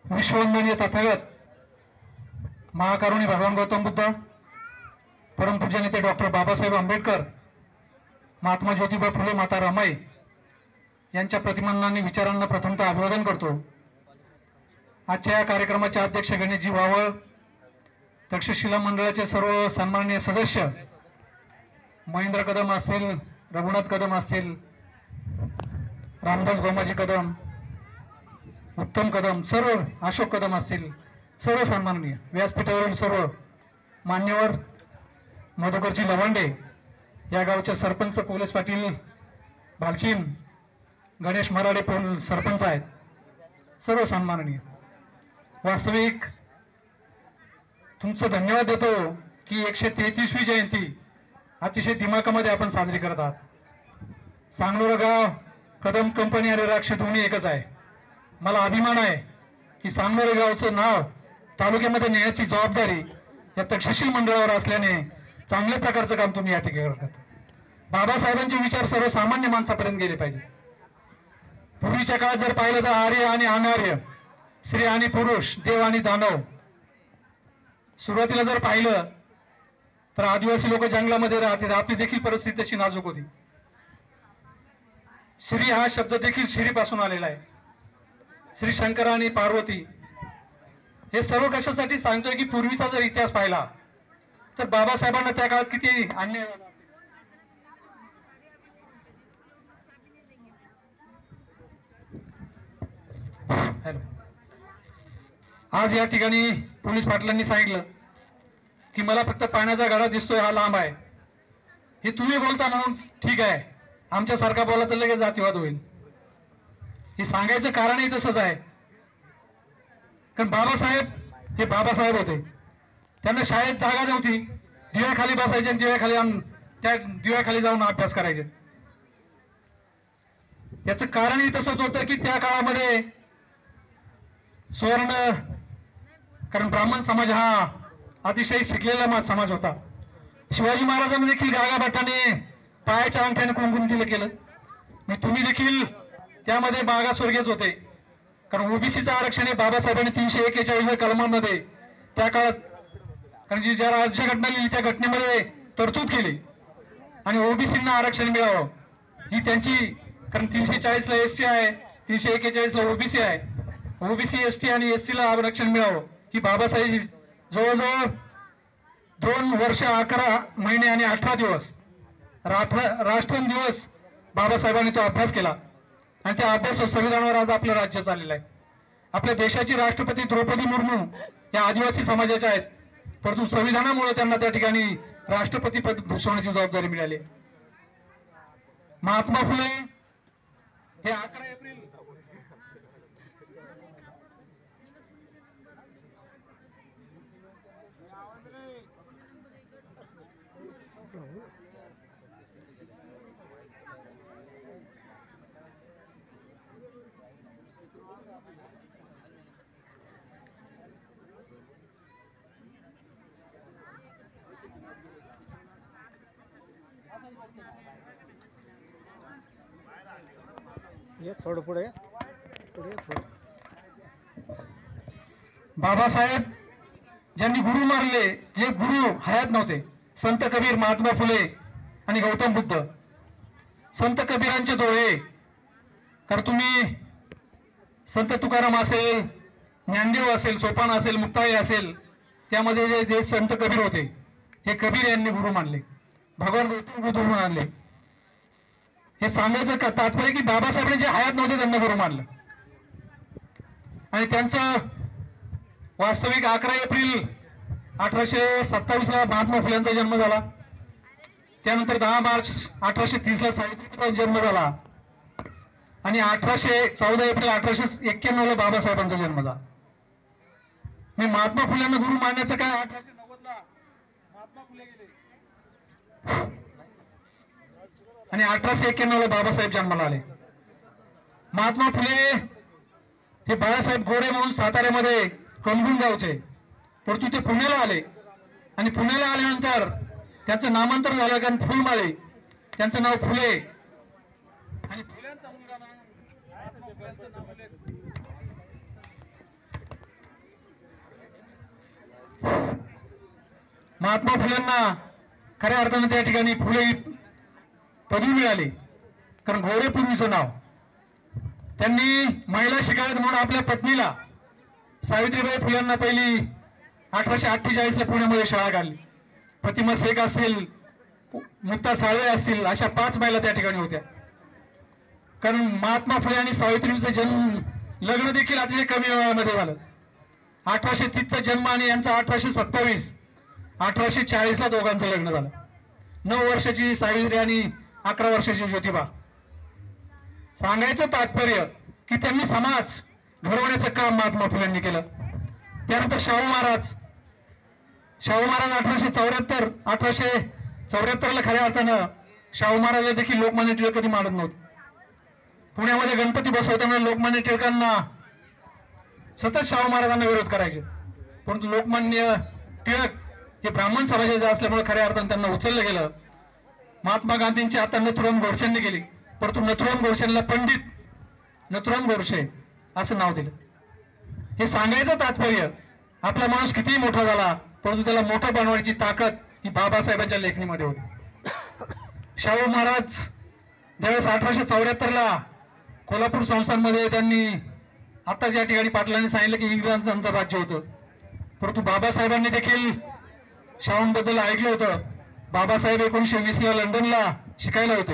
विश्ववंदनीय तथागत महाकरुणी भगवान गौतम बुद्ध, परमपूज्य नेते डॉक्टर बाबासाहेब आंबेडकर, महात्मा ज्योतिबा फुले, माता रमाई यांच्या प्रतिमांना आणि विचारांना प्रथमतः अभिवादन करतो। आजच्या या कार्यक्रमाचे अध्यक्ष गणेशजी वावळ, तक्षशिला मंडळाचे सर्व सन्माननीय सदस्य महेंद्र कदम असतील, रघुनाथ कदम असतील, रामदास गोमाजी कदम, उत्तम कदम, सर्व अशोक कदम असतील, सर्व सन्माननीय व्यासपीठावरील सर्व मान्यवर, मधुकरजी लवांडे, या गावचे सरपंच पोलीस पाटील भालचीन, गणेश मराडे सरपंच आहेत, सर्व सन्माननीय। वास्तविक तुमचं धन्यवाद देतो की 133वी जयंती अतिशय दिमाखामध्ये आपण साजरी करत आहात। सांगलोरा गाव, कदम कंपनी आणि राक्ष दोन्ही एकच आहे। मला अभिमान आहे की सांगलोरा गावचं नाव तालुक्यामध्ये नेण्याची जबाबदारी या तक्षशिल मंडळावर असल्याने चांगल्या प्रकारचं काम तुम्ही या ठिकाणी करतात। बाबासाहेबांचे विचार सर्वसामान्य माणसापर्यंत गेले पाहिजे। पूर्वीच्या काळात जर पाहिलं तर आर्य आणि अनार्य, स्त्री आणि पुरुष, देव आणि दानव, सुरुवातीला जर पाहिलं तर आदिवासी लोक जंगलामध्ये राहतात, आपली देखील परिस्थिती तशी नाजूक होती। श्री हा शब्द देखील श्रीपासून आलेला आहे। श्री शंकर आणि पार्वती हे सर्व कशासाठी सांगतोय की पूर्वीचा जर इतिहास पाहिला तर बाबासाहेबांना त्या काळात किती अन्याय झाला। हॅलो, आज या ठिकाणी पोलीस पाटलांनी सांगितलं की मला फक्त पाण्याचा गाडा दिसतोय, हा लांब आहे। हे तुम्ही बोलता म्हणून ठीक आहे, आमच्यासारखा बोला तर लगेच जातीवाद होईल। हे सांगायचं कारणही तसंच आहे, कारण बाबासाहेब हे बाबासाहेब होते। त्यांना शाळेत जागा नव्हती, दिव्याखाली बसायचे आणि त्या दिव्याखाली जाऊन अभ्यास करायचे। याचं कारणही तसंच होतं की त्या काळामध्ये सुवर्ण, कारण ब्राह्मण समाज हा अतिशय शिकलेला समाज होता। शिवाजी महाराजांनी देखील गागाभट्टाने पायाच्या अंगठ्याने कुंकुम तिलक केलं, तुम्ही देखील त्यामध्ये मागासवर्गीयच होते। कारण ओबीसीचं आरक्षण हे बाबासाहेबांनी 341 कलमांमध्ये त्या काळात, कारण जी ज्या राज्यघटना लिहिली त्या घटनेमध्ये तरतूद केली आणि ओबीसींना आरक्षण मिळावं ही त्यांची, कारण 340 ला एससी आहे, 341 ला ओबीसी आहे। ओबीसी, एसटी आणि एससी ला आरक्षण मिळावं ही बाबासाहेब जवळजवळ 2 वर्ष 11 महिने आणि 18 दिवस राष्ट्र दिवस बाबासाहेबांनी तो अभ्यास केला आणि त्या अभ्यास संविधानावर आज आपलं राज्य चाललेलं आहे। आपल्या देशाची राष्ट्रपती द्रौपदी मुर्मू या आदिवासी समाजाच्या आहेत, परंतु संविधानामुळे त्यांना त्या ठिकाणी राष्ट्रपती पद भूषवण्याची जबाबदारी मिळाली। महात्मा फुले हे 11 एप्रिल थोडं पुढे बाबासाहेब ज्यांनी गुरु मारले, जे गुरु हयात नव्हते, संत कबीर, महात्मा फुले आणि गौतम बुद्ध। संत कबीरांचे दोहे, कारण तुम्ही संत तुकाराम असेल, ज्ञानदेव असेल, सोपान असेल, मुक्ताई असेल, त्यामध्ये जे संत कबीर होते हे कबीर यांनी गुरु मानले, भगवान गौतम बुद्ध गुरु मानले। हे सांगायचं तात्पर्य की बाबासाहेबांनी जे हयात नव्हते त्यांना गुरु मानलं आणि त्यांचं वास्तविक 11 एप्रिल 1827 ला महात्मा फुल्यांचा जन्म झाला। त्यानंतर 10 मार्च 1830 ला सावित्रीबाईंचा जन्म झाला आणि 14 एप्रिल 1891 ला बाबासाहेबांचा जन्म झाला। मी महात्मा फुल्यांना गुरु मानण्याचं काय, 1890 ला महात्मा फुले गेले आणि 1891 ला बाबासाहेब जन्माला आले। महात्मा फुले हे बाळासाहेब गोरे म्हणून साताऱ्यामध्ये कणगुण गावचे, परंतु ते पुण्याला आले आणि पुण्याला आल्यानंतर त्यांचं नामांतर झालं, कारण फुलमाळे त्यांचं नाव फुले आणि फुल्यांचा मुलगा महात्मा फुलेंना खऱ्या अर्थानं त्या ठिकाणी फुले ही पदवी मिळाली, कारण गोरे पूर्वीचं नाव. त्यांनी महिला शिकायत म्हणून आपल्या पत्नीला सावित्रीबाई फुलेंना पहिली 1848 पुण्यामध्ये शाळा काढली. प्रतिमा शेख असतील, मुक्ता साळवे असतील, अशा 5 महिला त्या ठिकाणी होत्या. कारण महात्मा फुले आणि सावित्रीचा जन्म, लग्न देखील अतिशय कमी वयामध्ये झालं. 1830चा जन्म आणि यांचा 1827, 1840ला दोघांचं लग्न झालं. 9 वर्षाची सावित्री आणि 11 वर्षाची ज्योतिबा. सांगायचं तात्पर्य की त्यांनी समाज घडवण्याचं काम महात्मा फुलेंनी केलं. त्यानंतर शाहू महाराज 1874ला खऱ्या अर्थानं शाहू महाराज देखील लोकमान्य टिळक कधी मानत नव्हते. पुण्यामध्ये गणपती बसवताना लोकमान्य टिळकांना सतत शाहू महाराजांना विरोध करायचे, परंतु लोकमान्य टिळक हे ब्राह्मण समाजाचे असल्यामुळे खऱ्या अर्थानं त्यांना उचललं गेलं. महात्मा गांधींची आता नथुराम गोडसेंनी केली, परंतु नथुराम गोडसेंना पंडित नथुराम गोडसे असं नाव दिलं. हे सांगायचं तात्पर्य, आपला माणूस कितीही मोठा झाला परंतु त्याला मोठा बनवायची ताकद ही बाबासाहेबांच्या लेखणीमध्ये होती. शाहू महाराज ज्यावेळेस 1874ला कोल्हापूर संस्थानमध्ये त्यांनी आता ज्या ठिकाणी पाटलांनी सांगितलं की इंग्रजांचं राज्य होतं, परंतु बाबासाहेबांनी देखील शाहूंबद्दल ऐकलं होतं. बाबासाहेब 1920ला लंडनला शिकायला होते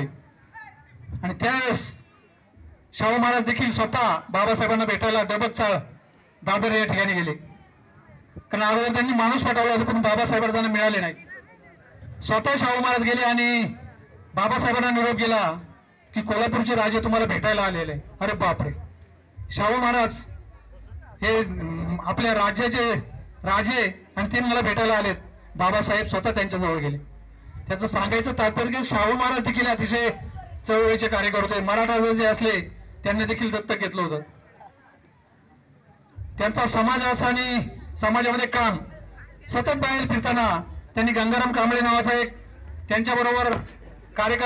आणि त्यावेळेस शाहू महाराज देखील स्वतः बाबासाहेबांना भेटायला डबतचाळ दादर या ठिकाणी गेले. कारण अगोदर त्यांनी माणूस पाठवला होता पण बाबासाहेबांना त्यांना मिळाले नाही. स्वतः शाहू महाराज गेले आणि बाबासाहेबांना निरोप गेला की कोल्हापूरचे राजे तुम्हाला भेटायला आलेले. अरे बापरे, शाहू महाराज हे आपल्या राज्याचे राजे आणि ते मला भेटायला आलेत. बाबासाहेब स्वतः त्यांच्या जवळ गेले. त्याचं सांगायचं तात्पर्य की शाहू महाराज देखील अतिशय चळवळीचे कार्यकर्ते होते. मराठा जे असले त्यांनी देखील दत्तक घेतलं होतं. त्यांचा समाज आणि समाजामध्ये काम सतत बाहेर फिरताना त्यांनी गंगाराम कांबळे नावाचा एक त्यांच्याबरोबर कार्यकर्ता